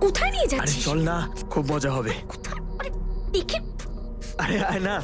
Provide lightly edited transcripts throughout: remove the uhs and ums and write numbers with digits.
কোথায় নিয়ে আরে যাচ্ছিস? চল না, খুব মজা হবে। কোথায়? আরে দেখে আরে আয় না।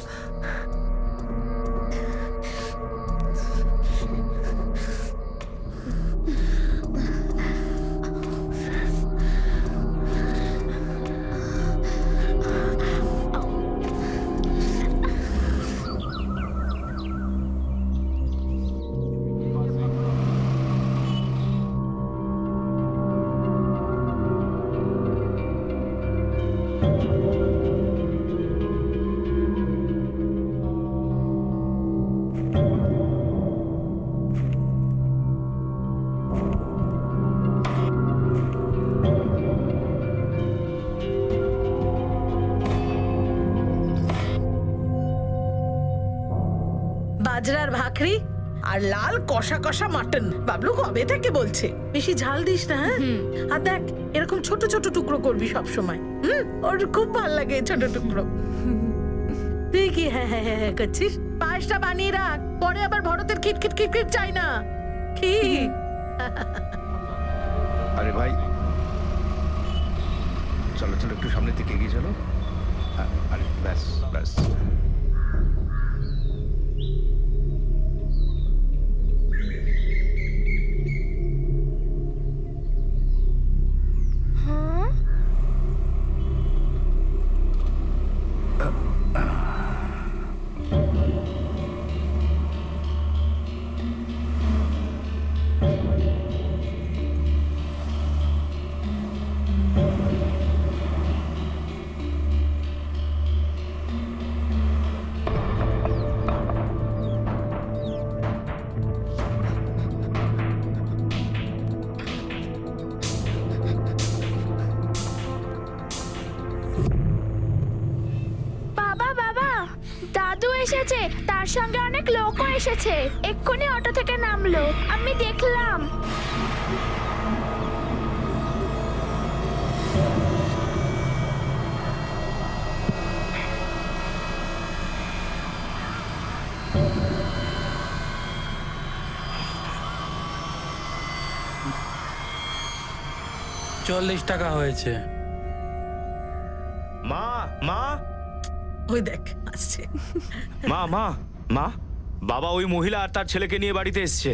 বাজরার ভাকরি আর লাল কষা কষা মাটন। বাবলু কবে থেকে বলছে বেশি ঝাল দিস না, হ্যাঁ? আর দেখ এরকম ছোট ছোট টুকরো করবি সব সময়। ওর খুব ভালো লাগে ছোট টুকরো। তুই কি হ্যাঁ হ্যাঁ হ্যাঁ করছিস? পায়েসটা বানিয়ে রাখ, পরে আবার ভরতের খিটখিট খিটখিট চাই না। কি আরে ভাই চলো চলো একটু সামনের দিকে এগিয়ে চলো। আরে ব্যাস ব্যাস। বাবা বাবা, দাদু এসেছে, তার সঙ্গে অনেক লোকও এসেছে। এক্ষুনি অটো থেকে নামলো, আমি দেখলাম। টাকা হয়েছে। মা মা ওই দেখ আসছে। মা মা মা, বাবা ওই মহিলা আর তার ছেলেকে নিয়ে বাড়িতে এসছে।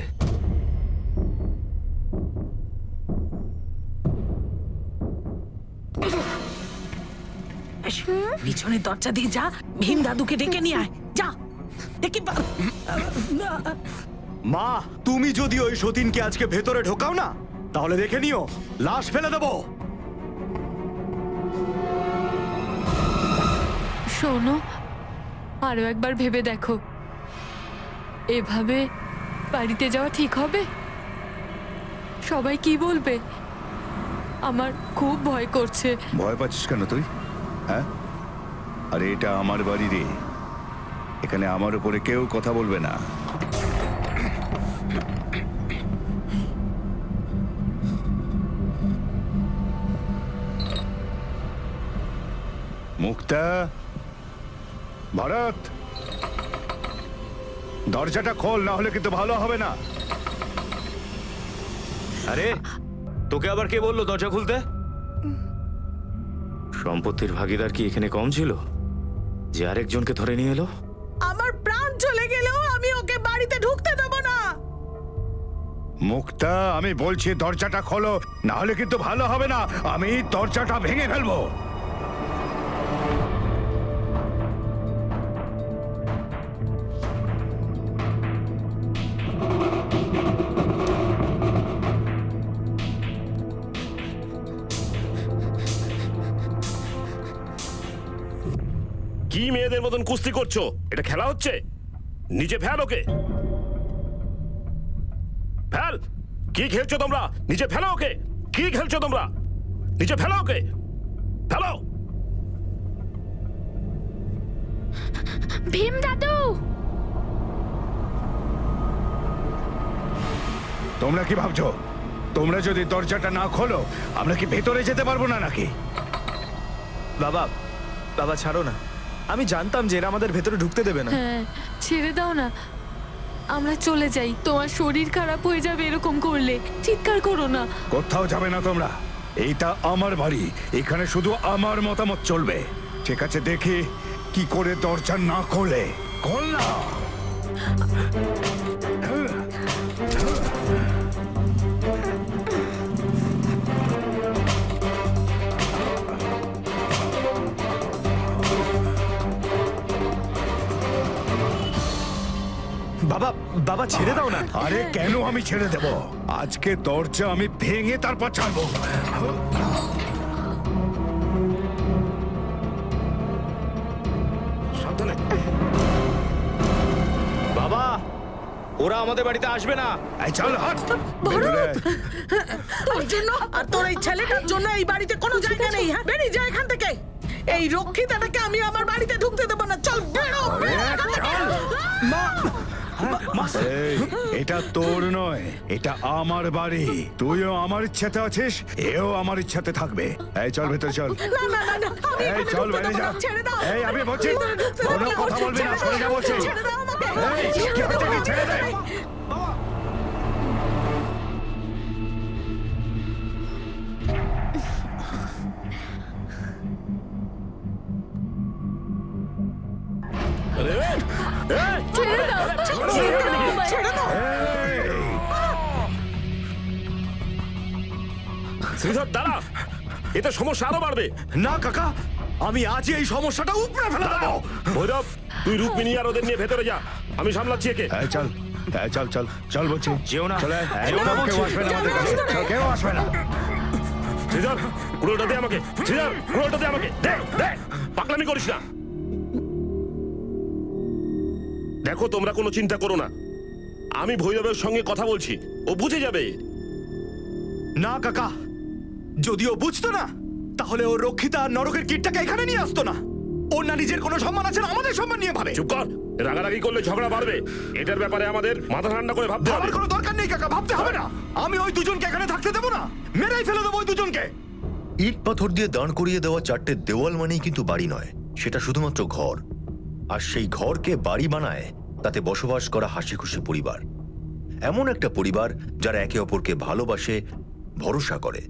পিছনের দরজা দিয়ে যা, ভীম দাদুকে ডেকে নিয়ে আয়, যা। দেখি মা, তুমি যদি ওই সতীনকে আজকে ভেতরে ঢোকাও না, তাহলে দেখে নিও লাশ ফেলে দেবো। শোনো, আরো একবার ভেবে দেখো, এভাবে বাড়িতে যাওয়া ঠিক হবে? সবাই কি বলবে? আমার খুব ভয় করছে। ভয় পাচ্ছিস কেন তুই? হ্যাঁ, আরে এটা আমার বাড়ি রে, এখানে আমার উপরে কেউ কথা বলবে না। মুক্তা, ভরত, দরজাটা খোল, না হলে কিন্তু ভালো হবে না। আরে তোকে আবার কে বললো দরজা খুলতে? সম্পত্তির ভাগিদার কি এখানে কম ছিল যে আরেকজনকে ধরে নিয়ে এলো? আমার প্রাণ চলে গেলেও আমি ওকে বাড়িতে ঢুকতে দেব না। মুক্তা, আমি বলছি দরজাটা খোলো, না হলে কিন্তু ভালো হবে না, আমি দরজাটা ভেঙে ফেলবো। কি মেয়েদের মতন কুস্তি করছো? এটা খেলা হচ্ছে? নিচে ফেল ওকে, ফেল। কি খেলছো তোমরা? নিচে ফেলো ওকে। কি খেলছো তোমরা? নিচে ফেলো ওকে, ফেলো। ভীম দাদু, তোমরা কি ভাবছো তোমরা যদি দরজাটা না খোলো আমরা কি ভেতরে যেতে পারবো না নাকি? বাবা বাবা ছাড়ো না, আমি জানতাম যে এরা আমাদের ভেতরে ঢুকতে দেবে না। হ্যাঁ, ছেড়ে দাও না, আমরা চলে যাই। তোমার শরীর খারাপ হয়ে যাবে এরকম করলে। চিৎকার করো না। কোথাও যাবে না তোমরা, এটা আমার বাড়ি, এখানে শুধু আমার মতামত চলবে। ঠিক আছে, দেখি কি করে দরজা না খোলে। খোল না। বাবা বাবা ছেড়ে দাও না। আরে কেন আমি ছেড়ে দেব? আজকে দরজা আমি ভেঙে তারপর ছাড়বো। সাবধানে। বাবা ওরা আমাদের বাড়িতে আসবে না। এই চল হাট। ভেতরে আয়। তোর জন্য আর তোর এই ছেলেটার জন্য এই বাড়িতে কোনো জায়গা নেই। হ্যাঁ, বেরিয়ে যা এখান থেকে। এই রক্ষিতাটাকে আমি আমার বাড়িতে ঢুকতে দেবো না। চল বেরো, বেরো এখান থেকে। এই, এটা তোর নয়, এটা আমার বাড়ি। তুইও আমার ইচ্ছাতে আছিস, এও আমার ইচ্ছাতে থাকবে। এই চল ভেতরে চল। না না না না, আমি এই এখানে চল ঢুকতে বাইরে দেবো যা। না। ছেড়ে দাও। এই আমি বলছি কোনো কথা বলবি না, সরে যা বলছি। ছেড়ে দাও আমাকে। এই, কি হচ্ছে কি? ছেড়ে দে। আরে, এই, ছেড়ে দাও ছেড়ে দাও। এই, শ্রীধর দাঁড়া, এতে সমস্যা আরো বাড়বে। না কাকা, আমি আজই এই সমস্যাটা উপড়ে ফেলে দেবো। ভৈরব, তুই রুক্মিণী আর ওদের নিয়ে ভেতরে যা, আমি সামলাচ্ছি একে। এই চল, এই চল চল চল বলছি। যেও না। চলে, যেও না একদম কেউ বলছি। আসবে না আমাদের কাছে। চল, কেউ আসবে না। শ্রীধর, কুড়োলটা দে আমাকে। শ্রীধর, কুড়োলটা দে আমাকে। দে, দে, পাগলামি করিস না। দেখো, তোমরা কোনো চিন্তা করো না, আমি ভৈরবের সঙ্গে কথা বলছি, ও বুঝে যাবে। না কাকা, যদিও বুঝতো না তাহলে ও রক্ষিতা আর নরকের কীটটাকে এখানে নিয়ে আসতো না। ওর না নিজের কোনো সম্মান আছে না আমাদের সম্মান নিয়ে ভাবে। চুপ কর, রাগারাগি করলে ঝগড়া বাড়বে। এটার ব্যাপারে আমাদের মাথা ঠান্ডা করে ভাবতে হবে। ভাবার কোনো দরকার নেই কাকা, ভাবতে হবে না। আমি ওই দুজনকে এখানে থাকতে দেবো না, মেরেই ফেলে দেবো ওই দুজনকে। ইট পাথর দিয়ে দাঁড় করিয়ে দেওয়া চারটে দেওয়াল মানেই কিন্তু বাড়ি নয়, সেটা শুধুমাত্র ঘর। আর সেই ঘরকে বাড়ি বানায় তাতে বসবাস করা হাসি খুশি পরিবার। এমন একটা পরিবার যারা একে অপরকে ভালোবাসে, ভরসা করে।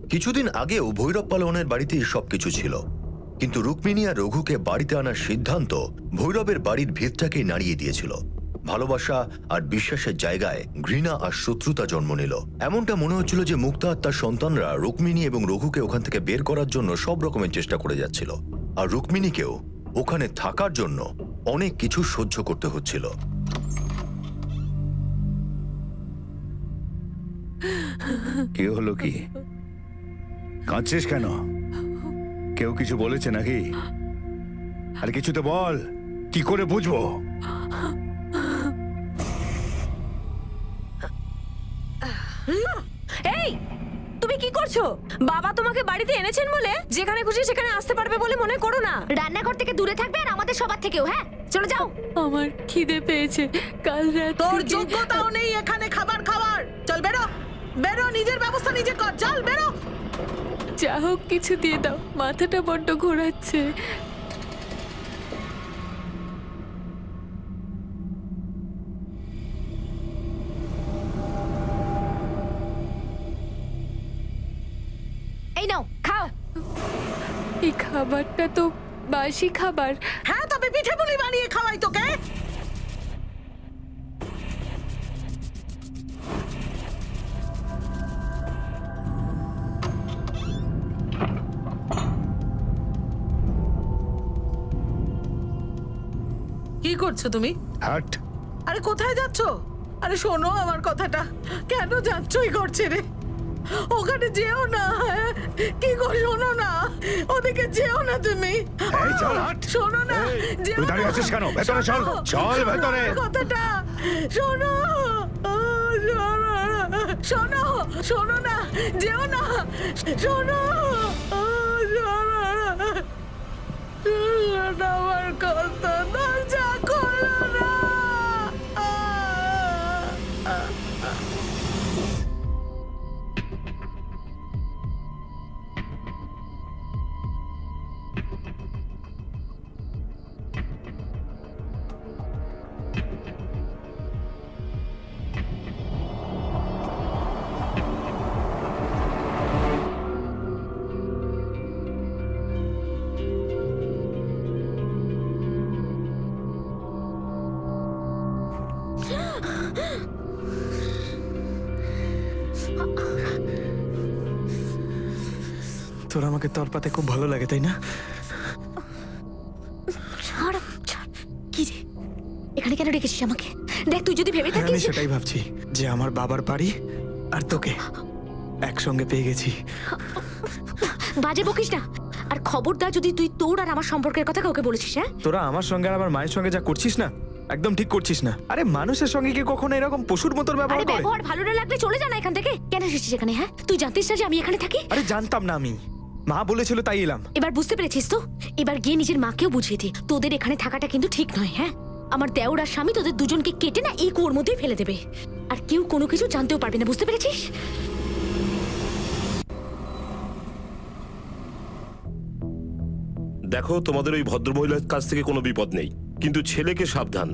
কিছুদিন আগেও ভৈরব পালোয়ানের বাড়িতেই সবকিছু ছিল, কিন্তু রুক্মিণী আর রঘুকে বাড়িতে আনার সিদ্ধান্ত ভৈরবের বাড়ির ভিতটাকেই নাড়িয়ে দিয়েছিল। ভালোবাসা আর বিশ্বাসের জায়গায় ঘৃণা আর শত্রুতা জন্ম নিল। এমনটা মনে হচ্ছিল যে মুক্তা আর তার সন্তানরা রুক্মিণী এবং রঘুকে ওখান থেকে বের করার জন্য সব রকমের চেষ্টা করে যাচ্ছিল, আর রুক্মিণীকেও ওখানে থাকার জন্য অনেক কিছু সহ্য করতে হচ্ছিল। কি হলো কি? কাঁদছিস কেন? কেউ কিছু বলেছে নাকি? আর কিছু তো বল, কি করে বুঝবো? এই তুমি কি করছো? বাবা তোমাকে বাড়িতে এনেছেন বলে যেখানে খুশি সেখানে আসতে পারবে বলে মনে করো না। রান্নাঘর থেকে দূরে থাকবে আর আমাদের সবার থেকেও। হ্যাঁ, চলে যাও। আমার খিদে পেয়েছে, কাল রাত তোর থেকে- যোগ্যতাও নেই এখানে খাবার খাওয়ার। চল বেরো, বেরো, নিজের ব্যবস্থা নিজে কর। চল বেরো। যা হোক কিছু দিয়ে দাও, মাথাটা বড্ড ঘোরাচ্ছে। এই নাও, খাও। এই খাবারটা তো বাসি খাবার। হ্যাঁ, তবে পিঠে পুলি বানিয়ে খাওয়াই তোকে। কি করছো তুমি? হাট। আরে কোথায় যাচ্ছ? আরে শোনো আমার কথাটা। কেন যাচ্ছ এই ঘর ছেড়ে? ওখানে যেও না। হ্যাঁ? কি গো, শোনো না, ওদিকে যেও না তুমি। এই চল, হাট। শোনো না, এই, যেও তুই দাঁড়িয়ে না। আছিস কেন? ভেতরে চল, শোনো, চল শোনো ভেতরে। আমার কথাটা শোনো। শোনো, শোনো না, যেও না। শোনো, শোনো আমার কথা, দরজা খোলো না। তোর আমাকে তলপাতে খুব ভালো লাগে, তাই না? ছাড়, ছাড়। কি রে, এখানে কেন রেখেছিস আমাকে? দেখ, তুই যদি ভেবে আমি থাকিস সেটাই ভাবছি যে আমার বাবার বাড়ি আর তোকে একসঙ্গে পেয়ে গেছি। বাজে বকিস না। আর খবরদার যদি তুই তোর আর আমার সম্পর্কের কথা কাউকে বলেছিস, হ্যাঁ? তোরা আমার সঙ্গে আর আমার মায়ের সঙ্গে যা করছিস না, একদম ঠিক করছিস না। আরে মানুষের সঙ্গে কি কখনো এরকম পশুর মতো ব্যবহার আরে করে? ব্যবহার ভালো না লাগলে চলে যা না এখান থেকে। কেন এসেছিস এখানে, হ্যাঁ? তুই জানতিস না যে আমি এখানে থাকি? আরে জানতাম না, আমি মা বলেছিল তাই এলাম। এবার বুঝতে পেরেছিস তো? এবার গিয়ে নিজের মাকেও বুঝিয়ে দে তোদের এখানে থাকাটা কিন্তু ঠিক নয়, হ্যাঁ? আমার দেওর আর স্বামী তোদের দুজনকে কেটে না এই কুয়োর মধ্যেই ফেলে দেবে, আর কেউ কোনো কিছু জানতেও পারবে না, বুঝতে পেরেছিস? দেখো, তোমাদের ওই ভদ্রমহিলার কাছ থেকে কোনো বিপদ নেই, কিন্তু ছেলেকে সাবধান।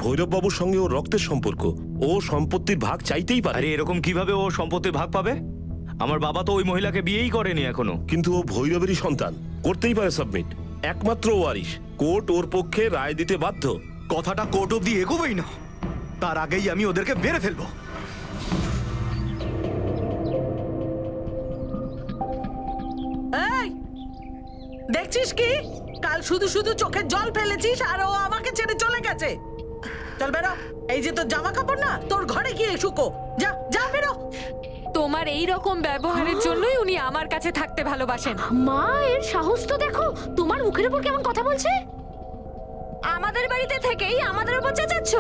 ভৈরব বাবুর সঙ্গে ওর রক্তের সম্পর্ক, ও সম্পত্তির ভাগ চাইতেই পারে। আরে এরকম কিভাবে ও সম্পত্তির ভাগ পাবে? আমার বাবা তো ওই মহিলাকে বিয়েই করেনি এখনো। কিন্তু ও ভৈরবেরই সন্তান, করতেই পারে সাবমিট। একমাত্র ওয়ারিশ, কোর্ট ওর পক্ষে রায় দিতে বাধ্য। কথাটা কোর্ট অব্দি এগোবেই না, তার আগেই আমি ওদেরকে মেরে ফেলবো। এই, দেখছিস কি? কাল শুধু শুধু চোখে জল ফেলেছিস আর ও আমাকে ছেড়ে চলে গেছে। চল বেরো। এই যে তোর জামা কাপড় না, তোর ঘরে গিয়ে শুকো। যা যা, বেরো। তোমার এই রকম ব্যবহারের জন্যই উনি আমার কাছে থাকতে ভালোবাসেন। মা, এর সাহস তো দেখো, তোমার মুখের উপর কেমন কথা বলছে। আমাদের বাড়িতে থেকেই আমাদের উপর চেঁচাচ্ছ।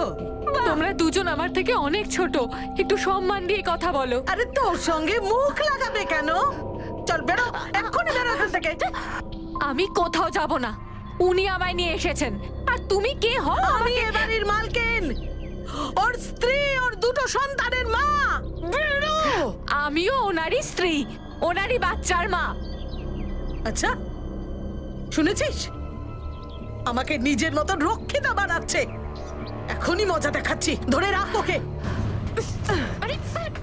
তোমরা দুজন আমার থেকে অনেক ছোট, একটু সম্মান দিয়ে কথা বলো। আরে তোর সঙ্গে মুখ লাগাবে কেন? চল বেরো, এক্ষুনি বেরো এখান থেকে। আমি কোথাও যাব না, উনি আমায় নিয়ে এসেছেন। আর তুমি কে হও? আমি এ বাড়ির মালকিন, ওর স্ত্রী, ওর দুটো সন্তানের মা। বেরো। আমিও ওনারই স্ত্রী, ওনারই বাচ্চার মা। আচ্ছা, শুনেছিস? আমাকে নিজের মতন রক্ষিতা বানাচ্ছে। এখনই মজা দেখাচ্ছি, ধরে রাখ ওকে। আরে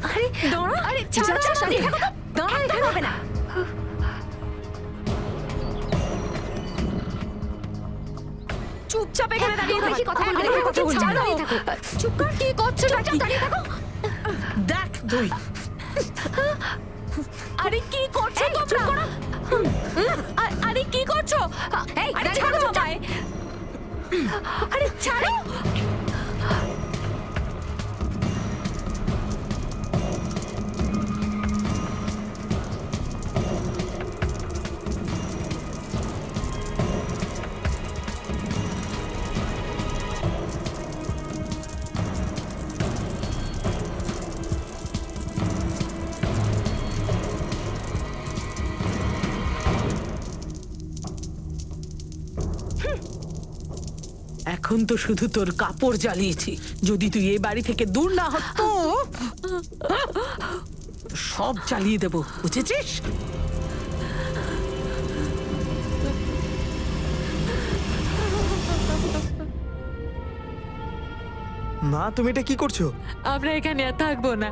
আরে দাঁড়া, আরে ছাড়ো, দাঁড়া, এখানে হবে না। চুপচাপ এখানে দাঁড়িয়ে থাকো। কথা বলবি না, কথা বলবি না। চুপ কর। কি করছো? চুপচাপ দাঁড়িয়ে থাকো। দেখ তুই। আরে কি করছো তোমরা? আরে কি করছো? এই ছাড়ো আমায়। আরে ছাড়ো। এখন তো শুধু তোর কাপড় জ্বালিয়েছি। যদি তুই এই বাড়ি থেকে দূর না হত তো সব জ্বালিয়ে দেবো, বুঝেছিস? মা, তুমি এটা কি করছো? আমরা এখানে আর থাকবো না।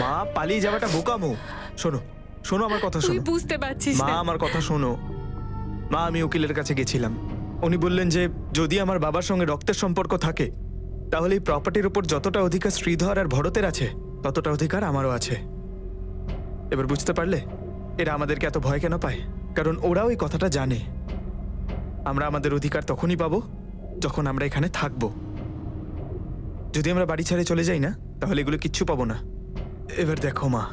মা, পালিয়ে যাওয়াটা বোকামো। শোনো শোনো, আমার কথা তুই শোনো। বুঝতে পারছিস মা, না। আমার কথা শোনো। মা, আমি উকিলের কাছে গেছিলাম। উনি বললেন যে যদি আমার বাবার সঙ্গে রক্তের সম্পর্ক থাকে, তাহলে এই প্রপার্টির উপর যতটা অধিকার শ্রীধর আর ভরতের আছে, ততটা অধিকার আমারও আছে। এবার বুঝতে পারলে এরা আমাদেরকে এত ভয় কেন পায়? কারণ ওরাও এই কথাটা জানে। আমরা আমাদের অধিকার তখনই পাবো যখন আমরা এখানে থাকবো। যদি আমরা বাড়ি ছেড়ে চলে যাই না, তাহলে এগুলো কিচ্ছু পাবো না। এবার দেখো মা,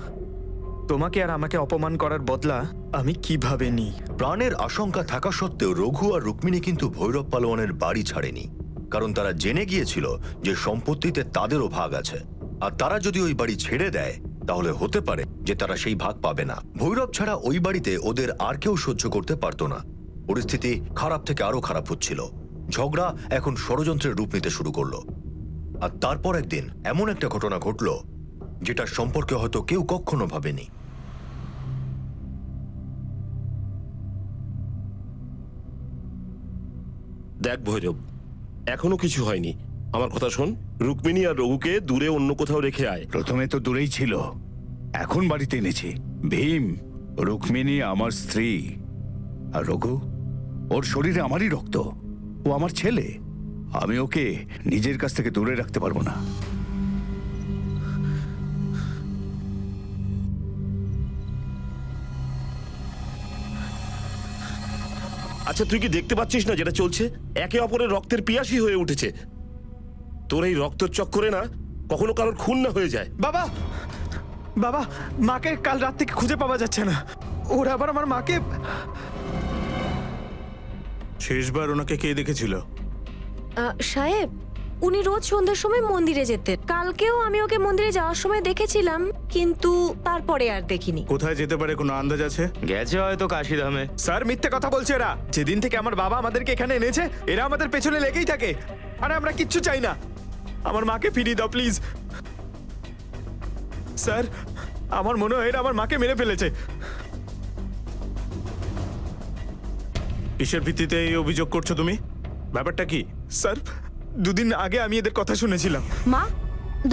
তোমাকে আর আমাকে অপমান করার বদলা আমি কিভাবে নিই। প্রাণের আশঙ্কা থাকা সত্ত্বেও রঘু আর রুক্মিণী কিন্তু ভৈরব পালোয়ানের বাড়ি ছাড়েনি, কারণ তারা জেনে গিয়েছিল যে সম্পত্তিতে তাদেরও ভাগ আছে, আর তারা যদি ওই বাড়ি ছেড়ে দেয় তাহলে হতে পারে যে তারা সেই ভাগ পাবে না। ভৈরব ছাড়া ওই বাড়িতে ওদের আর কেউ সহ্য করতে পারতো না। পরিস্থিতি খারাপ থেকে আরো খারাপ হচ্ছিল। ঝগড়া এখন ষড়যন্ত্রের রূপ নিতে শুরু করলো। আর তারপর একদিন এমন একটা ঘটনা ঘটলো যেটা সম্পর্কে হয়তো কেউ কখনো ভাবেনি। দেখ ভৈরব, এখনো কিছু হয়নি। আমার কথা শোন, রুক্মিণী আর রঘুকে দূরে অন্য কোথাও রেখে আয়। প্রথমে তো দূরেই ছিল, এখন বাড়িতে এনেছি। ভীম, রুক্মিণী আমার স্ত্রী, আর রঘু ওর শরীরে আমারই রক্ত। ও আমার ছেলে। আমি ওকে নিজের কাছ থেকে দূরে রাখতে পারবো না। আচ্ছা তুই কি দেখতে পাচ্ছিস না যেটা চলছে? একে অপরের রক্তের পিয়াসী হয়ে উঠেছে। তোর এই রক্তের চক্করে না কখনো কারোর খুন না হয়ে যায়। বাবা বাবা, মাকে কাল রাত থেকে খুঁজে পাওয়া যাচ্ছে না। ওরা আবার আমার মাকে শেষবার ওনাকে কে দেখেছিল? সাহেব, উনি রোজ সন্ধ্যার সময় মন্দিরে যেতেন। কালকেও আমি ওকে মন্দিরে যাওয়ার সময় দেখেছিলাম, কিন্তু তারপরে আর দেখিনি। কোথায় যেতে পারে কোনো আন্দাজ আছে? গেছে হয়তো কাশিধামে। স্যার মিথ্যে কথা বলছে এরা। যেদিন থেকে আমার বাবা আমাদেরকে এখানে এনেছে এরা আমাদের পেছনে লেগেই থাকে। আরে আমরা কিচ্ছু চাই না, আমার মাকে ফিরিয়ে দাও প্লিজ। স্যার আমার মনে হয় এরা আমার মাকে মেরে ফেলেছে। কিসের ভিত্তিতে এই অভিযোগ করছো তুমি? ব্যাপারটা কি? স্যার দুদিন আগে আমি এদের কথা শুনেছিলাম। মা,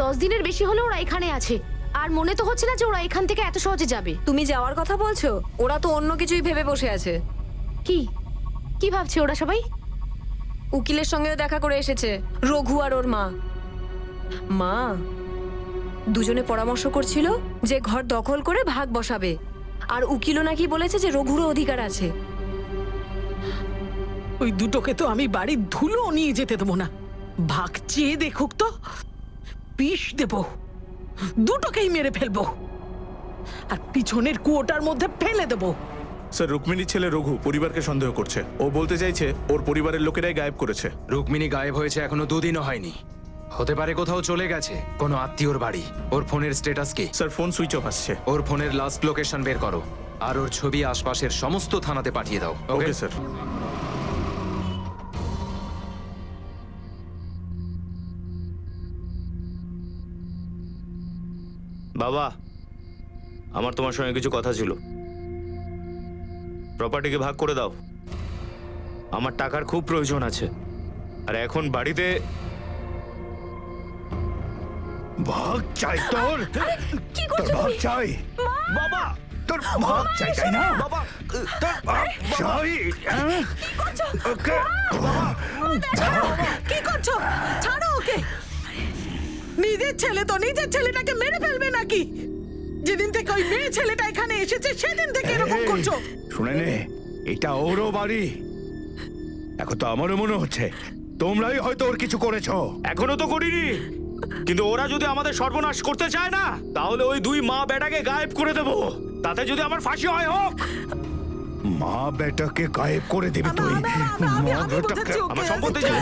10 দিনের বেশি হলো ওরা এখানে আছে, আর মনে তো হচ্ছে না যে ওরা এখান থেকে এত সহজে যাবে। তুমি যাওয়ার কথা বলছো? ওরা তো অন্য কিছুই ভেবে বসে আছে। কি কি ভাবছে ওরা সবাই? উকিলের সঙ্গেও দেখা করে এসেছে, রঘু আর ওর মা। মা দুজনে পরামর্শ করছিল যে ঘর দখল করে ভাগ বসাবে, আর উকিলও নাকি বলেছে যে রঘুরও অধিকার আছে। ওই দুটোকে তো আমি বাড়ির ধুলো নিয়ে যেতে দেবো না। ভাগ চেয়ে দেখুক তো, বিষ দেব, দুটোকেই মেরে ফেলবো, আর পিছনের কুয়োটার মধ্যে ফেলে দেবো। স্যার, রুক্মিণীর ছেলে রঘু পরিবারকে সন্দেহ করছে। ও বলতে চাইছে ওর পরিবারের লোকেরাই গায়েব করেছে। রুক্মিণী গায়েব হয়েছে এখনো 2 দিনও হয়নি। হতে পারে কোথাও চলে গেছে কোনো আত্মীয়র বাড়ি। ওর ফোনের স্ট্যাটাস কি? স্যার ফোন সুইচ অফ আসছে। ওর ফোনের লাস্ট লোকেশন বের করো, আর ওর ছবি আশপাশের সমস্ত থানাতে পাঠিয়ে দাও। Okay sir. বাবা, আমার তোমার সঙ্গে কিছু কথা ছিল। প্রপার্টিকে ভাগ করে দাও, আমার টাকার খুব প্রয়োজন আছে। আর এখন বাড়িতে ভাগ চাই তোর? তোর ভাগ চাই? বাবা, তোর ভাগ চাই, তাই না? বাবা, তোর ভাগ চাই? ওকে কি করছো? ছাড়ো ওকে। নিজের ছেলে তো নিজের ছেলেটাকে মেরে ফেলবে নাকি? যেদিন থেকে ওই মেয়ে ছেলেটা এখানে এসেছে সেদিন থেকে এরকম করছো। শুনে নে, এটা ওরও বাড়ি। এখন তো আমারও মনে হচ্ছে তোমরাই হয়তো ওর কিছু করেছো। এখনো তো করিনি, কিন্তু ওরা যদি আমাদের সর্বনাশ করতে চায় না, তাহলে ওই 2 মা বেটাকে গায়েব করে দেবো। তাতে যদি আমার ফাঁসি হয় হোক। মা বেটাকে গায়েব করে দিবি তুই? মা বেটাকে আমার সম্পত্তি চাই,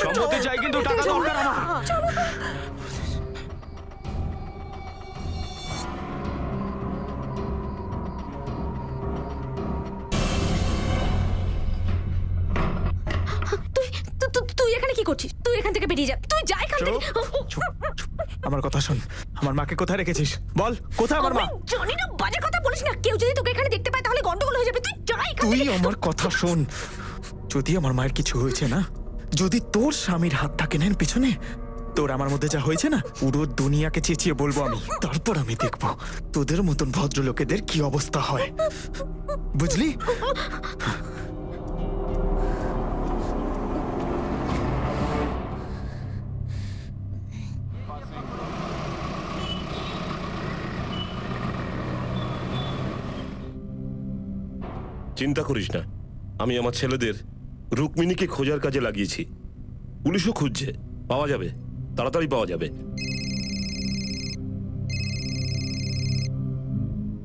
সম্পত্তি চাই, কিন্তু টাকা দরকার আমার। তুই এখানে কি করছিস? তুই এখান থেকে বেরিয়ে যা, তুই যা এখান থেকে। আমার কথা শোন, আমার মাকে কোথায় রেখেছিস? বল কোথায় আমার মা? আমি জানি না, বাজে কথা বলিস না। কেউ যদি তোকে এখানে দেখতে পায় তাহলে গন্ডগোল হয়ে যাবে। তুই যা এখান তুই থেকে। আমার কথা শোন, যদি আমার মায়ের কিছু হয়েছে না, যদি তোর স্বামীর হাত থাকে নেন পিছনে, তোর আমার মধ্যে যা হয়েছে না, পুরো দুনিয়াকে চেঁচিয়ে বলবো আমি। তারপর আমি দেখবো তোদের মতন ভদ্রলোকেদের কি অবস্থা হয়, বুঝলি? চিন্তা করিস না, আমি আমার ছেলেদের রুক্মিণীকে খোঁজার কাজে লাগিয়েছি। পুলিশও খুঁজছে, পাওয়া যাবে, তাড়াতাড়ি পাওয়া যাবে।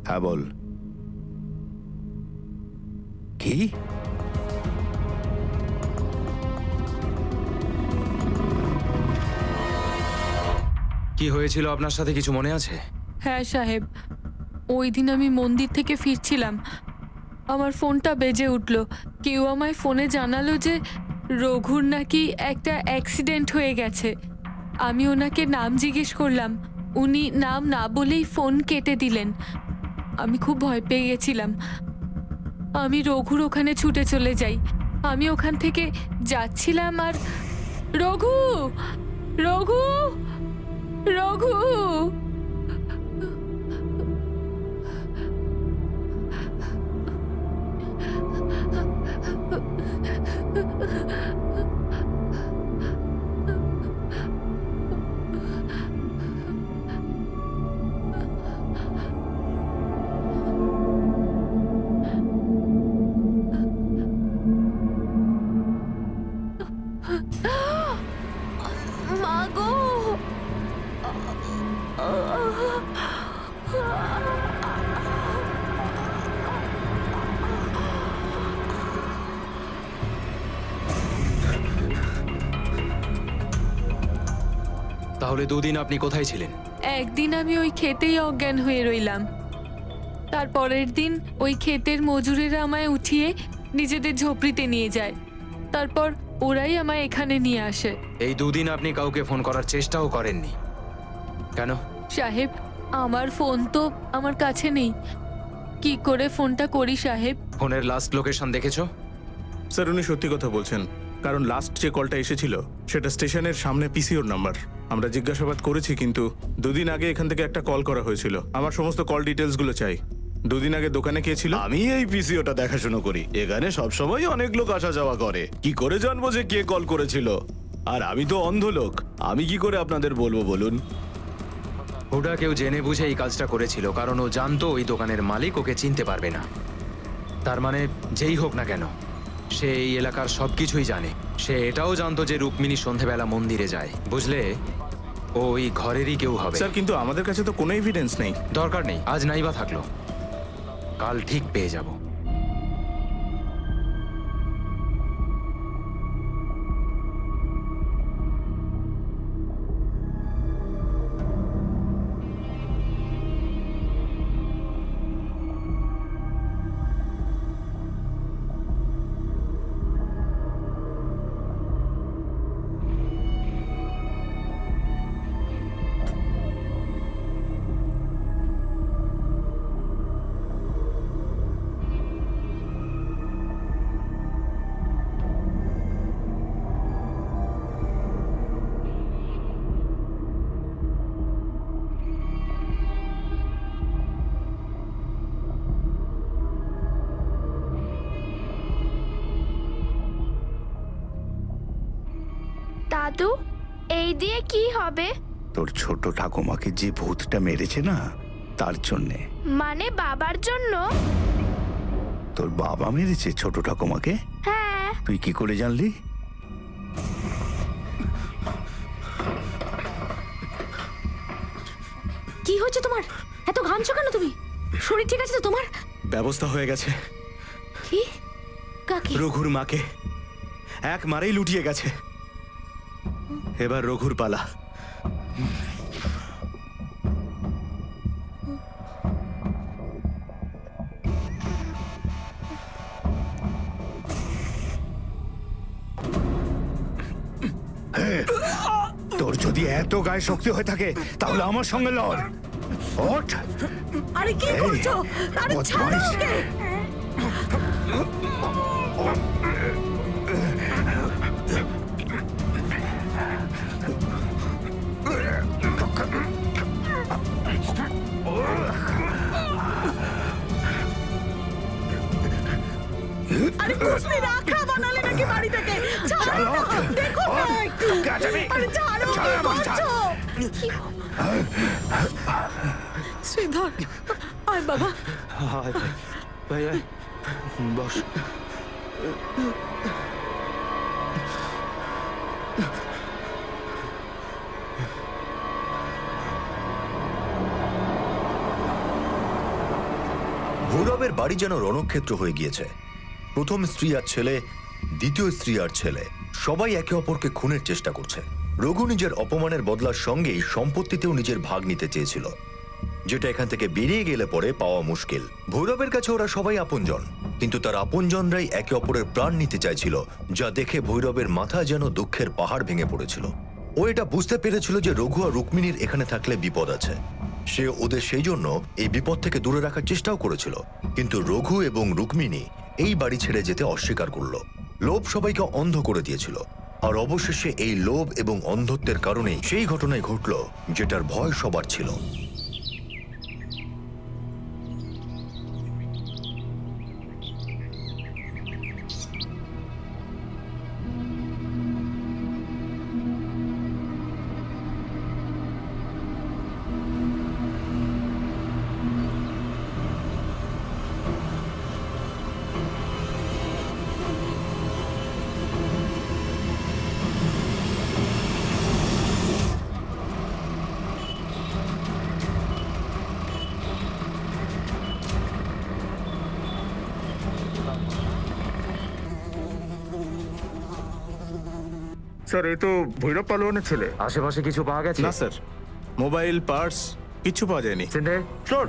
হ্যাঁ বল। কি? কি হয়েছিল আপনার সাথে, কিছু মনে আছে? হ্যাঁ সাহেব, ওই দিন আমি মন্দির থেকে ফিরছিলাম, আমার ফোনটা বেজে উঠল। কেউ আমায় ফোনে জানালো যে রঘুর নাকি একটা অ্যাক্সিডেন্ট হয়ে গেছে। আমি ওনাকে নাম জিজ্ঞেস করলাম, উনি নাম না বলেই ফোন কেটে দিলেন। আমি খুব ভয় পেয়ে গেছিলাম। আমি রঘুর ওখানে ছুটে চলে যাই। আমি ওখান থেকে যাচ্ছিলাম আর রঘু, রঘু, রঘু। মা গো! তাহলে দুদিন আপনি কোথায় ছিলেন? একদিন আমি ওই ক্ষেতেই অজ্ঞান হয়ে রইলাম। তারপরের দিন ওই ক্ষেতের মজুরেরা আমায় উঠিয়ে নিজেদের ঝোপড়িতে নিয়ে যায়। তারপর ওরাই আমায় এখানে নিয়ে আসে। এই দুদিন আপনি কাউকে ফোন করার চেষ্টাও করেননি কেন? সাহেব, আমার ফোন তো আমার কাছে নেই। কি করে ফোনটা করি সাহেব? ফোনের লাস্ট লোকেশন দেখেছো? স্যার উনি সত্যি কথা বলছেন, কারণ লাস্ট যে কলটা এসেছিল সেটা স্টেশনের সামনে পিসিওর নাম্বার। আমরা জিজ্ঞাসাবাদ করেছি, কিন্তু দুদিন আগে এখান থেকে একটা কল করা হয়েছিল। আমার সমস্ত কল ডিটেলস গুলো চাই। দুদিন আগে দোকানে কে ছিল? আমি এই পিসিওটা দেখাশোনা করি। এখানে সবসময় অনেক লোক আসা যাওয়া করে। কি করে জানবো যে কে কল করেছিল? আর আমি তো অন্ধ লোক, আমি কি করে আপনাদের বলবো বলুন? ওটা কেউ জেনে বুঝে এই কাজটা করেছিল, কারণ ও জানতো ওই দোকানের মালিক ওকে চিনতে পারবে না। তার মানে যেই হোক না কেন, সে এই এলাকার সবকিছুই জানে। সে এটাও জানতো যে রুক্মিণী সন্ধেবেলা মন্দিরে যায়। বুঝলে, ও ওই ঘরেরই কেউ হবে। স্যার কিন্তু আমাদের কাছে তো কোনো এভিডেন্স নেই। দরকার নেই, আজ নাই বা থাকলো, কাল ঠিক পেয়ে যাব। দাদু, এই দিয়ে কি হবে? তোর ছোট ঠাকুমাকে যে ভূতটা মেরেছে না, তার জন্যে। মানে বাবার জন্য? তোর বাবা মেরেছে ছোট ঠাকুমাকে? হ্যাঁ। তুই কি করে জানলি? কি হয়েছে তোমার? এত ঘামছো কেন তুমি? শরীর ঠিক আছে তো তোমার? ব্যবস্থা হয়ে গেছে। কি? কাকে? রঘুর মাকে এক মারেই লুটিয়ে গেছে। এবার রঘুর পালা। তোর যদি এত গায়ে শক্তি হয়ে থাকে তাহলে আমার সঙ্গে লড়। ওঠ! আরে কি করছো? আরে ছাড়ো ওকে! আরে কুস্তি রাখা বানালে নাকি বাড়ি থেকে? ছাড়ো না, দেখো না একটু। আরে ছাড়ো, কি করছো? শ্রীধর, আয় বাবা। হায় ভাই, ভাই আয়, বস। ভৈরবের বাড়ি যেন রণক্ষেত্র হয়ে গিয়েছে। প্রথম স্ত্রী আর ছেলে, দ্বিতীয় স্ত্রী আর ছেলে, সবাই একে অপরকে খুনের চেষ্টা করছে। রঘু নিজের অপমানের বদলার সঙ্গেই সম্পত্তিতেও নিজের ভাগ নিতে চেয়েছিল, যেটা এখান থেকে বেরিয়ে গেলে পরে পাওয়া মুশকিল। ভৈরবের কাছে ওরা সবাই আপনজন, কিন্তু তার আপনজনরাই একে অপরের প্রাণ নিতে চাইছিল, যা দেখে ভৈরবের মাথা যেন দুঃখের পাহাড় ভেঙে পড়েছিল। ও এটা বুঝতে পেরেছিল যে রঘু আর রুক্মিণীর এখানে থাকলে বিপদ আছে। সে ওদের সেই জন্য এই বিপদ থেকে দূরে রাখার চেষ্টাও করেছিল, কিন্তু রঘু এবং রুক্মিণী এই বাড়ি ছেড়ে যেতে অস্বীকার করল। লোভ সবাইকে অন্ধ করে দিয়েছিল, আর অবশেষে এই লোভ এবং অন্ধত্বের কারণেই সেই ঘটনাই ঘটল যেটার ভয় সবার ছিল। স্যার এই তো ভৈরব পালোয়ানের ছেলে। আশেপাশে কিছু পাওয়া গেছে? না স্যার, মোবাইল, পার্স কিচ্ছু পাওয়া যায়নি। সিন্ধে,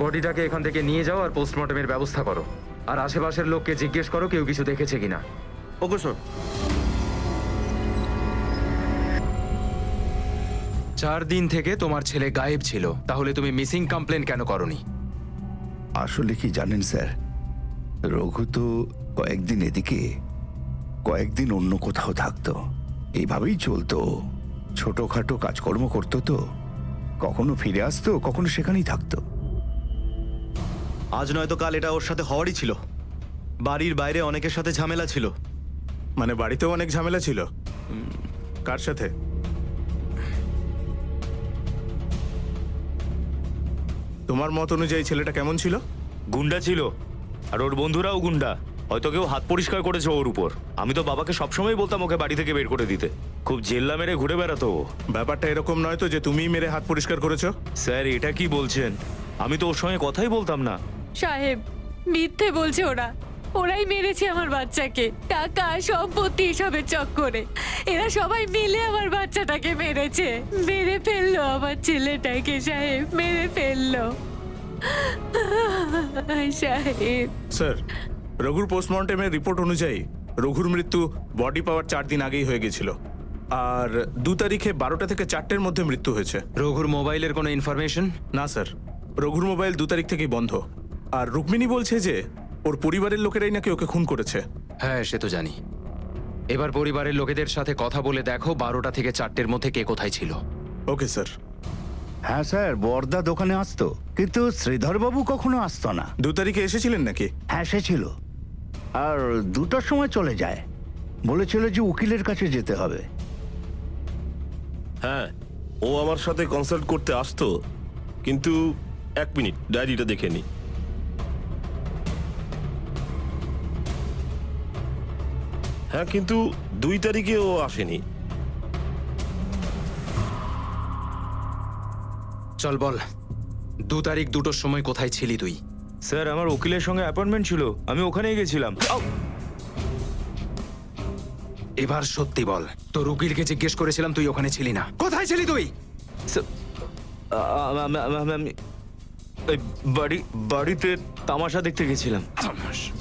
বডিটাকে এখান থেকে নিয়ে যাও আর পোস্টমর্টমের ব্যবস্থা করো। আর আশেপাশের লোককে জিজ্ঞেস করো কেউ কিছু দেখেছে কিনা। Okay sir. 4 দিন থেকে তোমার ছেলে গায়েব ছিল, তাহলে তুমি মিসিং কমপ্লেন কেন করনি? আসলে কি জানেন স্যার, রঘু তো কয়েকদিন এদিকে কয়েকদিন অন্য কোথাও থাকতো, এইভাবেই চলতো। ছোটখাটো কাজকর্ম করতো, তো কখনো ফিরে আসতো, কখনো সেখানেই থাকতো। আজ নয়তো কাল এটা ওর সাথে হওয়ারই ছিল। বাড়ির বাইরে অনেকের সাথে ঝামেলা ছিল। মানে বাড়িতেও অনেক ঝামেলা ছিল? কার সাথে? তোমার মত অনুযায়ী ছেলেটা কেমন ছিল? গুন্ডা ছিল, আর ওর বন্ধুরাও গুন্ডা। হয়তো কেউ হাত পরিষ্কার করেছে ওর উপর। আমি তো বাবাকে সবসময় বলতাম ওকে বাড়ি থেকে বের করে দিতে। খুব জেল্লা মেরে ঘুরে বেড়াতো ও। ব্যাপারটা এরকম নয় তো যে তুমিই মেরে হাত পরিষ্কার করেছো? স্যার এটা কি বলছেন? আমি তো ওর সঙ্গে কথাই বলতাম না। সাহেব, মিথ্যে বলছে ওরা। ওরাই মেরেছে আমার বাচ্চাকে। টাকা, সম্পত্তি এসবের চক্করে এরা সবাই মিলে আমার বাচ্চাটাকে মেরেছে। মেরে ফেললো আমার ছেলেটাকে সাহেব, মেরে ফেললো সাহেব। স্যার, রঘুর পোস্টমর্টমের রিপোর্ট অনুযায়ী রঘুর মৃত্যু বডি পাওয়ার 4 দিন আগেই হয়ে গেছিল। আর 2 তারিখে 12টা থেকে 4টের মধ্যে মৃত্যু হয়েছে। রঘুর মোবাইলের কোনো ইনফরমেশন? না স্যার, রঘুর মোবাইল 2 তারিখ থেকেই বন্ধ। আর রুক্মিণী বলছে যে ওর পরিবারের লোকেরাই নাকি ওকে খুন করেছে। হ্যাঁ, সে তো জানি। এবার পরিবারের লোকেদের সাথে কথা বলে দেখো 12টা থেকে 4টের মধ্যে কে কোথায় ছিল। Okay sir. হ্যাঁ স্যার, বর্দা দোকানে আসতো, কিন্তু শ্রীধরবাবু কখনো আসতো না। 2 তারিখে এসেছিলেন নাকি? হ্যাঁ, সে ছিল, আর 2টার সময় চলে যায়। বলেছিল যে উকিলের কাছে যেতে হবে। হ্যাঁ, ও আমার সাথে কনসাল্ট করতে আসতো, কিন্তু 1 মিনিট ডায়েরিটা দেখে নি। হ্যাঁ, কিন্তু 2 তারিখে ও আসেনি। চল বল, 2 তারিখ 2টোর সময় কোথায় ছিলি তুই? স্যার আমার উকিলের সঙ্গে অ্যাপয়েন্টমেন্ট ছিল, আমি ওখানেই গেছিলাম। এবার সত্যি বল, তোর উকিলকে জিজ্ঞেস করেছিলাম, তুই ওখানে ছিলি না। কোথায় ছিলি তুই? আমি এই বাড়িতে তামাশা দেখতে গেছিলাম।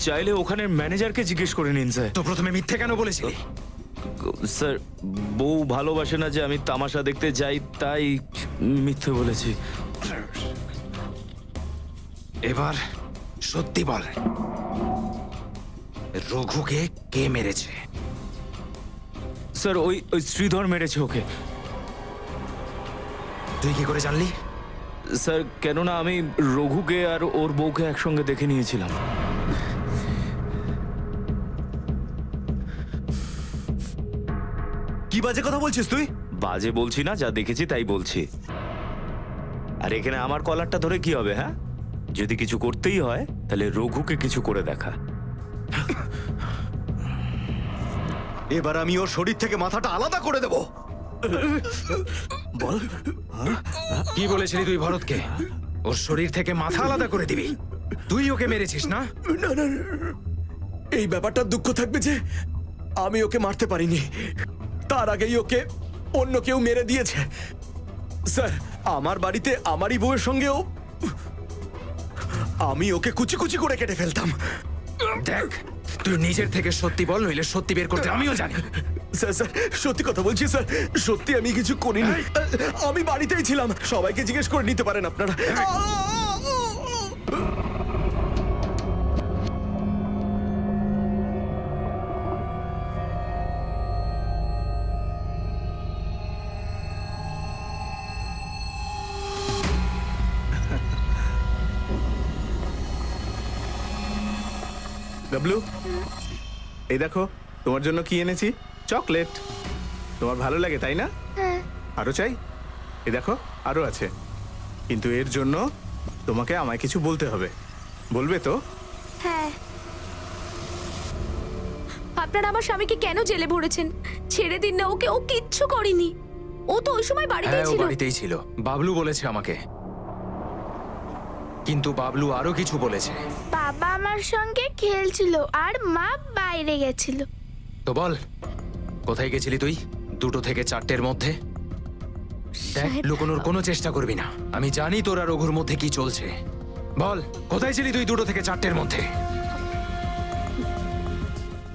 চাইলে ওখানে ম্যানেজারকে জিজ্ঞেস করে নিন স্যার। তো প্রথমে মিথ্যে কেন বলেছিলি? স্যার, বউ ভালোবাসে না যে আমি তামাশা দেখতে যাই, তাই মিথ্যে বলেছি। এবার সত্যি বল, রঘুকে কে মেরেছে? স্যার ওই শ্রীধর মেরেছে ওকে। তুই কি করে জানলি? স্যার কেননা আমি রঘুকে আর ওর বউকে একসঙ্গে দেখে নিয়েছিলাম। কি বাজে কথা বলছিস তুই? বাজে বলছি না, যা দেখেছি তাই বলছি। আর এখানে আমার কলারটা ধরে কি হবে? হ্যাঁ, যদি কিছু করতেই হয় তাহলে রঘুকে কিছু করে দেখা। এবার আমি ওর শরীর থেকে মাথাটা আলাদা করে দেব। বল, কি বলেছিলি তুই ভরতকে? ওর শরীর থেকে মাথা আলাদা করে দিবি? তুই ওকে মেরেছিস না? না না, এই ব্যাপারটা দুঃখ থাকবে যে আমি ওকে মারতে পারিনি, তার আগেই ওকে অন্য কেউ মেরে দিয়েছে। স্যার, আমার বাড়িতে আমারই বউয়ের সঙ্গেও আমি ওকে কুচি কুচি করে কেটে ফেলতাম। দেখ, তুই নিজের থেকে সত্যি বল, নইলে সত্যি বের করতে আমিও জানি। স্যার স্যার, সত্যি কথা বলছি স্যার, সত্যি আমি কিছু করিনি। আমি বাড়িতেই ছিলাম, সবাইকে জিজ্ঞেস করে নিতে পারেন আপনারা। ডাবলু, এই দেখো তোমার জন্য কি এনেছি, চকলেট। তোমার ভালো লাগে তাই না? আরো চাই? এই দেখো আরো আছে, কিন্তু এর জন্য তোমাকে আমায় কিছু বলতে হবে। বলবে তো? হ্যাঁ। আপনারা আমার স্বামীকে কেন জেলে ভরেছেন? ছেড়ে দিন না ওকে, ও কিচ্ছু করেনি। ও তো ওই সময় বাড়িতেই হ্যাঁ, ও ছিল। বাড়িতেই ছিল, বাবলু বলেছে আমাকে। কিন্তু বাবলু আরো কিছু বলেছে। বাবা আমার সঙ্গে খেলছিল আর মা বাইরে গেছিল। তো বল, কোথায় গেছিলি তুই? 2টো থেকে 4টের মধ্যে। দেখ, সাহেব, লুকোনোর কোনো চেষ্টা করবি না। আমি জানি তোর আর রঘুর মধ্যে কি চলছে। বল, কোথায় ছিলি তুই 2টো থেকে 4টের মধ্যে?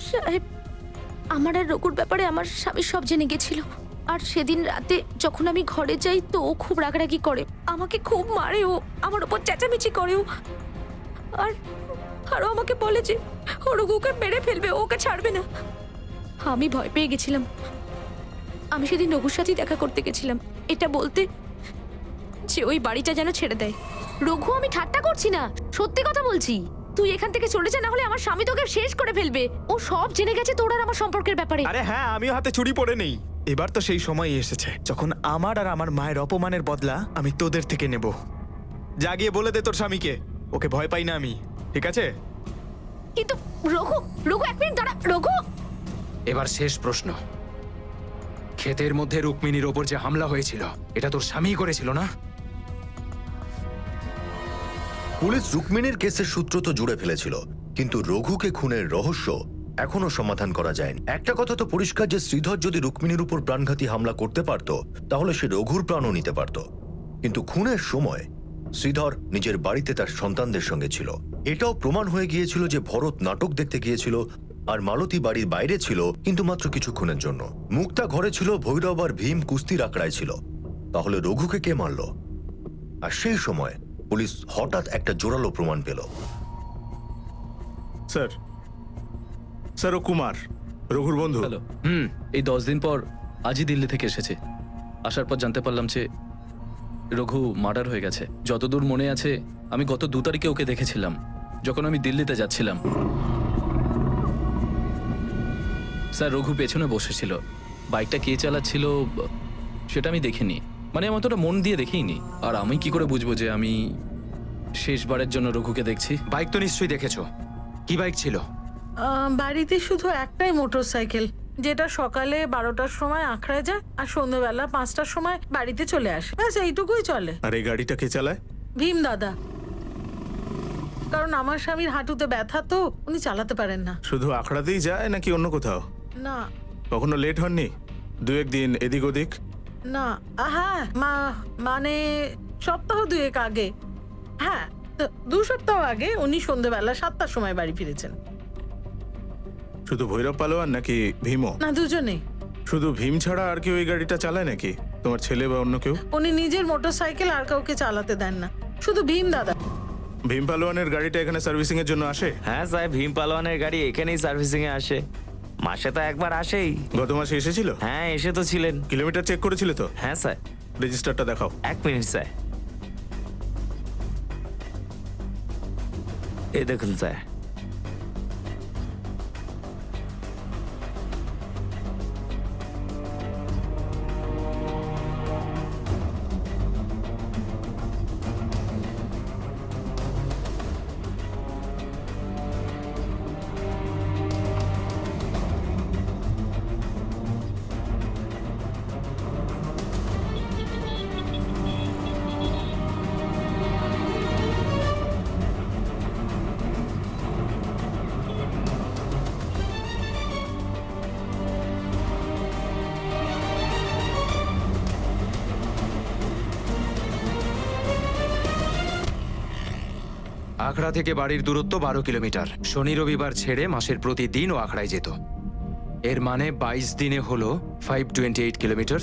সাহেব, আমার আর রঘুর ব্যাপারে আমার স্বামী সব জেনে গেছিল। আর সেদিন রাতে যখন আমি ঘরে যাই তো ও খুব রাগারাগি করে, আমাকে খুব মারে, ও আমার উপর চেঁচামেচি করেও। আর আরও আমাকে বলে যে ও রঘুকে মেরে ফেলবে, ওকে ছাড়বে না। আমি ভয় পেয়ে গেছিলাম। আমি সেদিন রঘুর সাথেই দেখা করতে গেছিলাম এটা বলতে যে ওই বাড়িটা যেন ছেড়ে দেয়। রঘু, আমি ঠাট্টা করছি না, সত্যি কথা বলছি। তুই এখান থেকে চলে যা, না হলে আমার স্বামী তোকে শেষ করে ফেলবে। ও সব জেনে গেছে তোর আর আমার সম্পর্কের ব্যাপারে। আরে হ্যাঁ, আমিও হাতে চুরি পড়ে নেই। এবার তো সেই সময় এসেছে যখন আমার আর আমার মায়ের অপমানের বদলা আমি তোদের থেকে নেব। যা গিয়ে বলে দে তোর স্বামীকে, ওকে ভয় পাই না আমি, ঠিক আছে? কিন্তু রঘু, রঘু 1 মিনিট দাঁড়া। রঘু, এবার শেষ প্রশ্ন। ক্ষেতের মধ্যে রুক্মিণীর ওপর যে হামলা হয়েছিল, এটা তোর স্বামী করেছিল না? পুলিশ রুক্মিণীর কেসের সূত্র তো জুড়ে ফেলেছিল, কিন্তু রঘুকে খুনের রহস্য এখনো সমাধান করা যায়নি। একটা কথা তো পরিষ্কার যে শ্রীধর যদি রুক্মিণীর উপর প্রাণঘাতী হামলা করতে পারত, তাহলে সে রঘুর প্রাণও নিতে পারত। কিন্তু খুনের সময় শ্রীধর নিজের বাড়িতে তার সন্তানদের সঙ্গে ছিল। এটাও প্রমাণ হয়ে গিয়েছিল যে ভরত নাটক দেখতে গিয়েছিল আর মালতী বাড়ির বাইরে ছিল, কিন্তু মাত্র কিছুক্ষণের জন্য। মুক্তা ঘরে ছিল, ভৈরব আর ভীম কুস্তির আখড়ায় ছিল। তাহলে রঘুকে কে মারল? আর সেই সময় পুলিশ হঠাৎ একটা জোরালো প্রমাণ পেল। স্যার, স্যার ও কুমার, রঘুর বন্ধু। হ্যালো। এই 10 দিন পর আজই দিল্লি থেকে এসেছে। আসার পর জানতে পারলাম যে রঘু মার্ডার হয়ে গেছে। যতদূর মনে আছে, আমি গত 2 তারিখে ওকে দেখেছিলাম, যখন আমি দিল্লিতে যাচ্ছিলাম। স্যার, রঘু পেছনে বসেছিল। বাইকটা কে চালাচ্ছিল সেটা আমি দেখিনি, মানে আমি অতটা মন দিয়ে দেখিনি। আর আমি কি করে বুঝবো যে আমি শেষবারের জন্য রঘুকে দেখছি? বাইক তো নিশ্চয়ই দেখেছো। কি বাইক ছিল? বাড়িতে শুধু একটাই মোটরসাইকেল, যেটা সকালে 12টার সময় আখড়ায় যায় আর সন্ধ্যেবেলা 5টার সময় বাড়িতে চলে আসে। ব্যাস এইটুকুই চলে। আর এই গাড়িটা কে চালায়? ভীম দাদা। কারণ আমার স্বামীর হাঁটুতে ব্যথা, তো উনি চালাতে পারেন না। শুধু আখড়াতেই যায় নাকি অন্য কোথাও? না কখনো লেট হননি? 2-1 দিন এদিক ওদিক? না, হ্যাঁ মানে সপ্তাহ 2 আগে, হ্যাঁ 2 সপ্তাহ আগে উনি সন্ধ্যেবেলা 7টার সময় বাড়ি ফিরেছেন। শুধু ভৈরব পালোয়ান নাকি ভীমও? না, দুজনেই। শুধু ভীম ছাড়া আর কেউ এই গাড়িটা চালায় নাকি? তোমার ছেলে বা অন্য কেউ? উনি নিজের মোটরসাইকেল আর কাউকে চালাতে দেন না, শুধু ভীম দাদা। ভীম পালোয়ানের গাড়িটা এখানে সার্ভিসিং এর জন্য আসে? হ্যাঁ সাহেব, ভীম পালোয়ানের গাড়ি এখানেই সার্ভিসিং এ আসে। মাসে তো একবার আসেই। গত মাসে এসেছিল? হ্যাঁ, এসে তো ছিলেন। কিলোমিটার চেক করেছিলে তো? হ্যাঁ স্যার। রেজিস্টারটা দেখাও। 1 মিনিট স্যার। এই দেখুন স্যার। আখড়া থেকে বাড়ির দূরত্ব 12 কিলোমিটার। শনি রবিবার ছেড়ে মাসের প্রতিদিন ও আখড়ায় যেত। এর মানে 22 দিনে হলো 528 কিলোমিটার।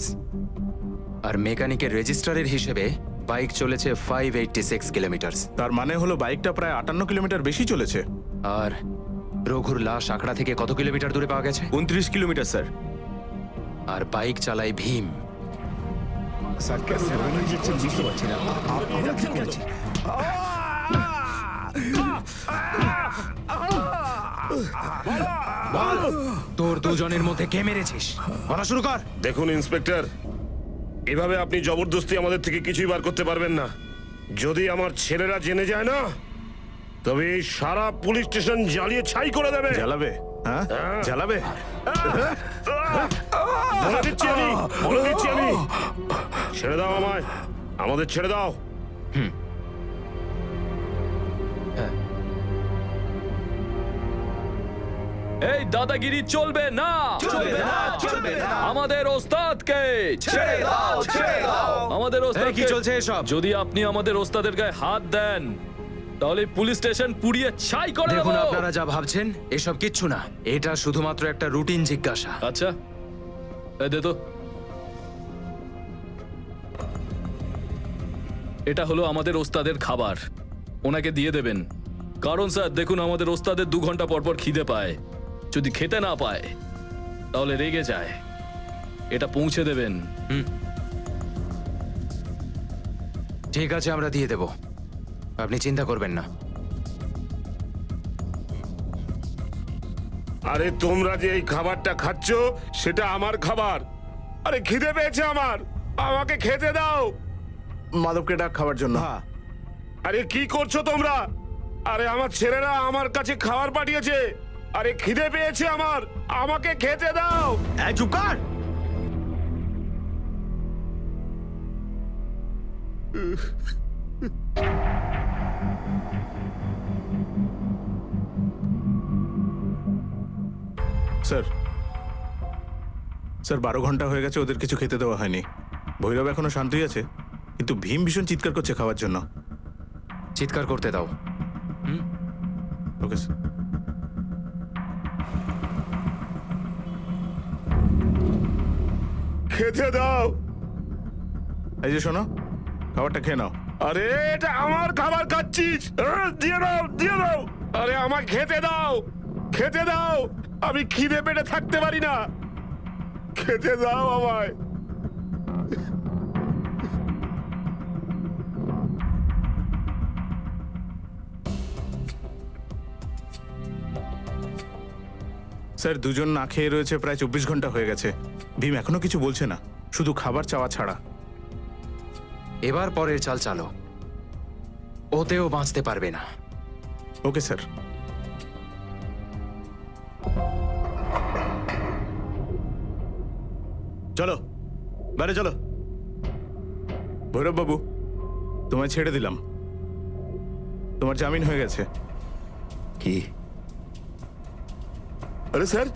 আর মেকানিকের রেজিস্টারের হিসেবে বাইক চলেছে 586 কিলোমিটার। তার মানে হলো বাইকটা প্রায় 58 কিলোমিটার বেশি চলেছে। আর রঘুর লাশ আখড়া থেকে কত কিলোমিটার দূরে পাওয়া গেছে? 29 কিলোমিটার স্যার। আর বাইক চালায় ভীম। তোর দুজনের মধ্যে কে মেরেছিস? বলা শুরু কর। দেখুন ইন্সপেক্টর, এভাবে আপনি জবরদস্তি আমাদের থেকে কিছুই বার করতে পারবেন না। যদি আমার ছেলেরা জেনে যায় না, তবে এই সারা পুলিশ স্টেশন জ্বালিয়ে ছাই করে দেবে। জ্বালাবে? হ্যাঁ, জ্বালাবে। বলে দিচ্ছি আমি। ছেড়ে দাও আমায়, আমাদের ছেড়ে দাও। এই দাদাগিরি চলবে না, আমাদের ওস্তাদকে ছেড়ে দাও, আমাদের ওস্তাদ কি চলছে এসব? যদি আপনি আমাদের ওস্তাদের গায়ে হাত দেন তাহলে পুলিশ স্টেশন পুড়িয়ে ছাই করে দেব। দেখুন, আপনারা যা ভাবছেন এসব কিচ্ছু না, এটা শুধুমাত্র একটা রুটিন জিজ্ঞাসা। আচ্ছা, এই দে তো। এটা হলো আমাদের ওস্তাদের খাবার, ওনাকে দিয়ে দেবেন। কারণ স্যার দেখুন, আমাদের ওস্তাদের 2 ঘন্টা পর পর খিদে পায়, যদি খেতে না পায় তাহলে রেগে যায়। এটা পৌঁছে দেবেন। ঠিক আছে, আমরা দিয়ে দেব, আপনি চিন্তা করবেন না। আরে তোমরা যে এই খাবারটা খাচ্ছ সেটা আমার খাবার। আরে খিদে পেয়েছে আমার, আমাকে খেতে দাও। মাধবকে ডাক খাওয়ার জন্য। আরে কি করছো তোমরা? আরে আমার ছেলেরা আমার কাছে খাবার পাঠিয়েছে। আরে খিদে পেয়েছে আমার, আমাকে খেতে দাও। চুপ কর। স্যার 12 ঘন্টা হয়ে গেছে, ওদের কিছু খেতে দেওয়া হয়নি। ভৈরব এখনো শান্তই আছে, কিন্তু ভীম ভীষণ চিৎকার করছে খাওয়ার জন্য। চিৎকার করতে দাও। Okay sir. খেতে দাও। এই যে শোনো, খাবারটা খেয়ে নাও। আরে এটা আমার খাবার খাচ্ছিস? দিয়ে দাও, দিয়ে দাও। আরে আমাকে খেতে দাও, খেতে দাও। আমি খিদে পেটে থাকতে পারি না, খেতে দাও আমায়। স্যার দুজন না খেয়ে রয়েছে, প্রায় 24 ঘন্টা হয়ে গেছে। ভীম এখনো কিছু বলছে না, শুধু খাবার চাওয়া ছাড়া। এবার পরের চাল চালো, ওতেও বাঁচতে পারবে না। Okay sir. চলো বাইরে চলো। ভৈরব বাবু, তোমায় ছেড়ে দিলাম, তোমার জামিন হয়ে গেছে। কি? আরে স্যার,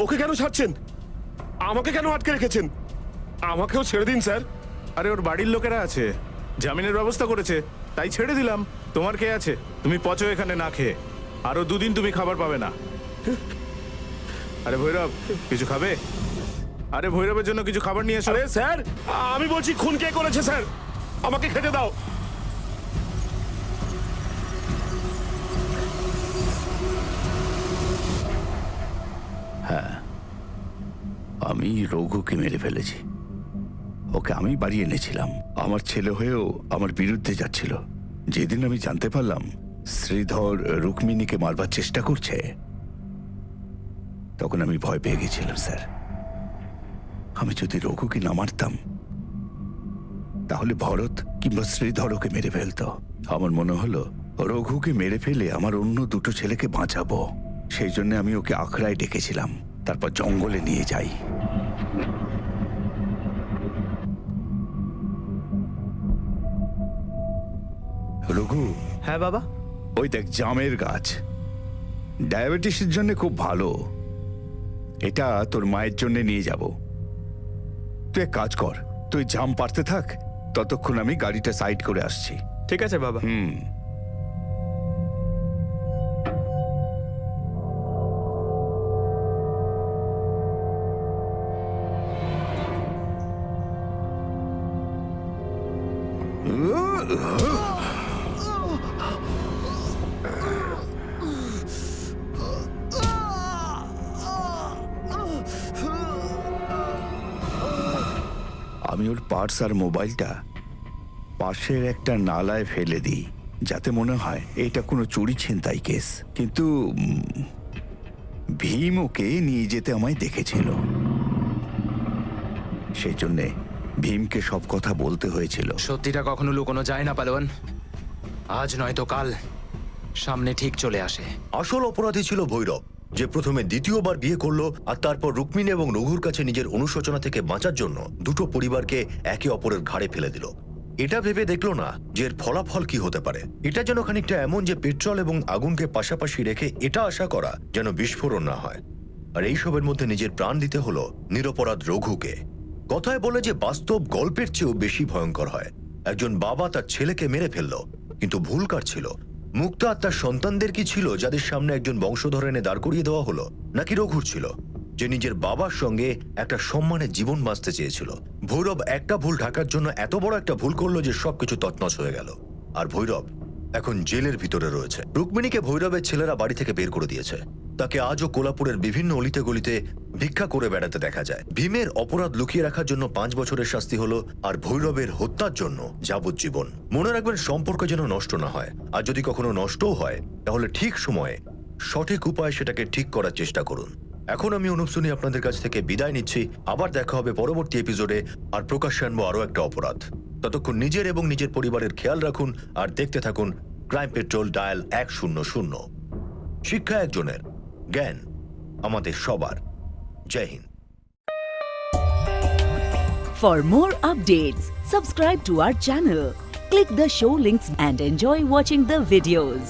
ওকে কেন ছাড়ছেন? আমাকে কেন আটকে রেখেছেন? আমাকেও ছেড়ে দিন স্যার। আরে ওর বাড়ির লোকেরা আছে, জামিনের ব্যবস্থা করেছে, তাই ছেড়ে দিলাম। তোমার কে আছে? তুমি পচো এখানে না খেয়ে, আরো 2 দিন তুমি খাবার পাবে না। আরে ভৈরব, কিছু খাবে? আরে ভৈরবের জন্য কিছু খাবার নিয়ে এসো। আরে স্যার, আমি বলছি খুন কে করেছে স্যার? আমাকে খেতে দাও। আমি রঘুকে মেরে ফেলেছি। ওকে আমি বাড়ি এনেছিলাম, আমার ছেলে হয়েও আমার বিরুদ্ধে যাচ্ছিল। যেদিন আমি জানতে পারলাম শ্রীধর রুক্মিণীকে মারবার চেষ্টা করছে, তখন আমি ভয় পেয়ে গেছিলাম স্যার। আমি যদি রঘুকে না মারতাম তাহলে ভরত কিংবা শ্রীধর ওকে মেরে ফেলতো। আমার মনে হলো রঘুকে মেরে ফেলে আমার অন্য 2 ছেলেকে বাঁচাবো। সেই জন্য আমি ওকে আখড়ায় ডেকেছিলাম, তারপর জঙ্গলে নিয়ে যাই। রঘু। হ্যাঁ বাবা। ওই দেখ জামের গাছ, ডায়াবেটিসের জন্য খুব ভালো। এটা তোর মায়ের জন্য নিয়ে যাব। তুই এক কাজ কর, তুই জাম পারতে থাক, ততক্ষণ আমি গাড়িটা সাইড করে আসছি। ঠিক আছে বাবা। আমি ওর পার্স আর মোবাইলটা পাশের একটা নালায় ফেলে দিই, যাতে মনে হয় এটা কোনো চুরি ছিনতাই কেস। কিন্তু ভীম ওকে নিয়ে যেতে আমায় দেখেছিল, সেই জন্যে ভীমকে সব কথা বলতে হয়েছিল। সত্যিটা কখনো লুকোনো যায় না পালোয়ান, আজ নয়তো কাল সামনে ঠিক চলে আসে। আসল অপরাধী ছিল ভৈরব, যে প্রথমে দ্বিতীয়বার বিয়ে করলো আর তারপর রুক্মিণী এবং রঘুর কাছে নিজের অনুশোচনা থেকে বাঁচার জন্য 2 পরিবারকে একে অপরের ঘাড়ে ফেলে দিল। এটা ভেবে দেখলো না যে এর ফলাফল কি হতে পারে। এটা যেন খানিকটা এমন যে পেট্রোল এবং আগুনকে পাশাপাশি রেখে এটা আশা করা যেন বিস্ফোরণ না হয়। আর এইসবের মধ্যে নিজের প্রাণ দিতে হলো নিরপরাধ রঘুকে। কথায় বলে যে বাস্তব গল্পের চেয়েও বেশি ভয়ঙ্কর হয়। একজন বাবা তার ছেলেকে মেরে ফেললো, কিন্তু ভুল কার ছিল? মুক্তা আর তার সন্তানদের কি ছিল যাদের সামনে একজন বংশধর এনে দাঁড় করিয়ে দেওয়া হলো, নাকি রঘুর ছিল যে নিজের বাবার সঙ্গে একটা সম্মানের জীবন বাঁচতে চেয়েছিল? ভৈরব একটা ভুল ঢাকার জন্য এত বড় একটা ভুল করলো যে সবকিছু তছনছ হয়ে গেল। আর ভৈরব এখন জেলের ভিতরে রয়েছে। রুক্মিণীকে ভৈরবের ছেলেরা বাড়ি থেকে বের করে দিয়েছে। তাকে আজও কোলাপুরের বিভিন্ন অলিতে গলিতে ভিক্ষা করে বেড়াতে দেখা যায়। ভীমের অপরাধ লুকিয়ে রাখার জন্য 5 বছরের শাস্তি হলো, আর ভৈরবের হত্যার জন্য যাবজ্জীবন। মনে রাখবেন, সম্পর্ক যেন নষ্ট না হয়, আর যদি কখনো নষ্টও হয় তাহলে ঠিক সময়ে সঠিক উপায়ে সেটাকে ঠিক করার চেষ্টা করুন। এখন আমি অনুপ সুনি আপনাদের কাছ থেকে বিদায় নিচ্ছি। আবার দেখা হবে পরবর্তী এপিসোডে, আর প্রকাশ্যে আনবো আরো একটা অপরাধ। ততক্ষণ নিজের এবং নিজের পরিবারের খেয়াল রাখুন আর দেখতে থাকুন ক্রাইম পেট্রোল ডায়াল 100। শিক্ষা একজনের, জ্ঞান আমাদের সবার। জয় Hind. For more updates, subscribe to our channel, click the show links and enjoy watching the videos.